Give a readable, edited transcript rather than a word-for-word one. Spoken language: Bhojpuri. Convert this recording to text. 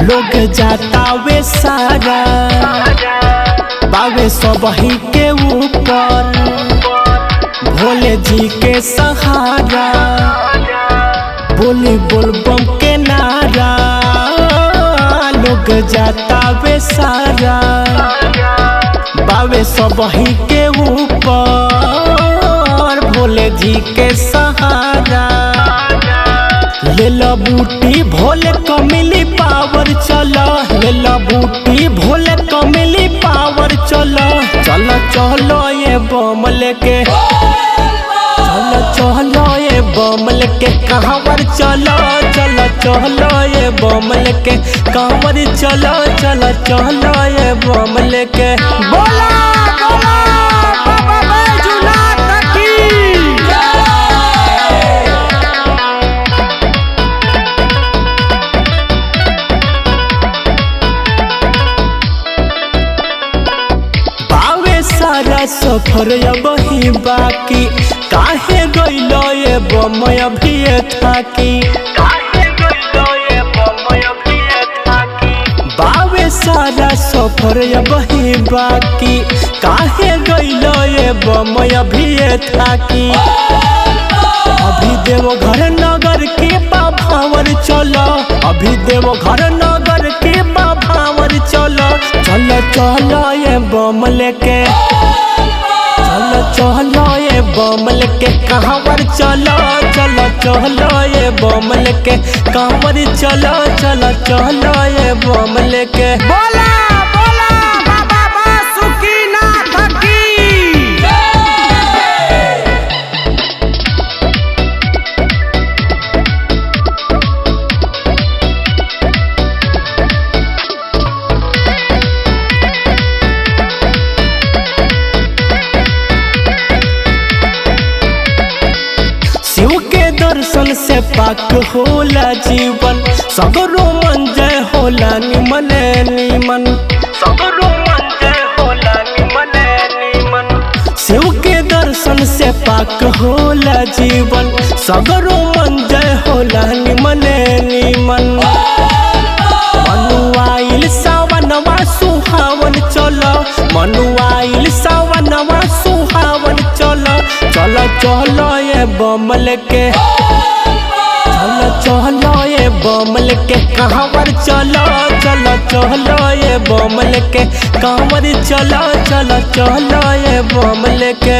लोग जाता वे सारा बावे सबही के ऊपर भोले जी के सहारा बोली बोलबम के नारा लोग जाता वे सारा बावे सबही के ऊपर भोले जी के सहारा ले ला बूटी भोले को मिली पावर चला ले ला बूटी भोले को मिली पावर चला चला चलो ये बम लेके चला चलो ये बम लेके कहावर चला चला चलो ये बम लेके कहावर चला चला चलो ये बम लेके बोला बोला बाबा बैजूनाथ की सारा सफर अबही बाकी काहे गइलो ये बम अभी थाकी बावे सारा सफर अबही बाकी काहे गइलो ये बम अभी थाकी अभी देव घर नगर के बाभावर चलो अभी देव घर नगर के बाभावर चलो चलो चलो ये बम लेके चलो चलो ये बम लेके कहावर चलो चलो चलो ये बम लेके कहावर चलो चलो चलो ये बम लेके बोला बोला बाबा बासुकीनाथ की शिव के दर्शन से पाक होला जीवन सगरो मन जय होला निमन निमन सगरो मन जय होला निमन निमन शिव के दर्शन से पाक होला जीवन सगरो मन जय होला निमन निमन मनुआइल सावनवा सुहावन चलो मनुआइल सावनवा सुहावन चलो चलो चलो ये बम लेके चलो चलो ये बम लेके कहावर चलो चलो चलो ये बम लेके कहावर चलो चलो चलो ये बम लेके